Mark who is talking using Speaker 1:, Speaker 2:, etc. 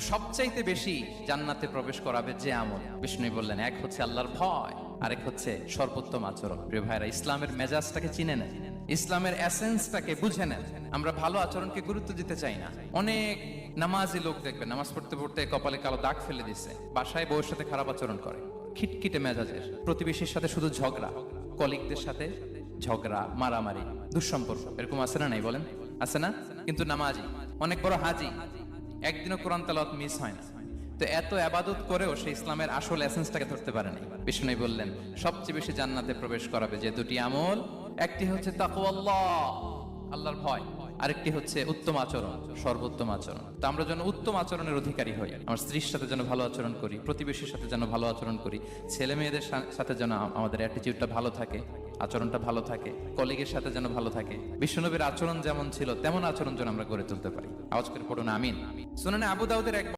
Speaker 1: সবচাইতে বেশি জান্নাতে প্রবেশ করাবে যে আমল, বিষ্ণু বললেন, এক হচ্ছে আল্লাহর ভয়, আরেক হচ্ছে সর্বোত্তম আচরণ। প্রিয় ভাইরা, ইসলামের মেজাজটাকে চিনে নেন, ইসলামের এসেন্সটাকে বুঝে নেন। আমরা ভালো আচরণকে গুরুত্ব দিতে চাই না। অনেক নামাজি লোক দেখবেন নামাজ পড়তে পড়তে কপালে কালো দাগ ফেলে দিচ্ছে, বাসায় বউয়ের সাথে খারাপ আচরণ করে, খিটখিটে মেজাজের, প্রতিবেশীর সাথে শুধু ঝগড়া, কলিগদের সাথে ঝগড়া, মারামারি, দুঃসম্পর্ক, এরকম আছে না? নাই বলেন, আছে না? কিন্তু নামাজি, অনেক বড় হাজি, একদিনও কোরআন তেলাওয়াত মিস হয় না। তো এত আবাদত করেও সে ইসলামের আসল এসেন্সটাকে ধরতে পারেনি। বিষ্ণু বললেন, সবচেয়ে বেশি জান্নাতে প্রবেশ করাবে যে দুটি আমল, একটি হচ্ছে তাকওয়াল্লাহ, আল্লাহর ভয়, আরেকটি হচ্ছে উত্তম আচরণ, সর্বোত্তম আচরণ। তো আমরা যেন উত্তম আচরণের অধিকারী হই, আমার স্ত্রীর সাথে যেন ভালো আচরণ করি, প্রতিবেশীর সাথে যেন ভালো আচরণ করি, ছেলে মেয়েদের সাথে যেন আমাদের অ্যাটিটিউডটা ভালো থাকে, আচরণটা ভালো থাকে, কলিগের সাথে যেন ভালো থাকে। বিশ্বনবীর আচরণ যেমন ছিল তেমন আচরণ যেন আমরা গড়ে তুলতে পারি। আওয়াজ করে পড়ুন আমিন। শুনানে আবু দাউদের এক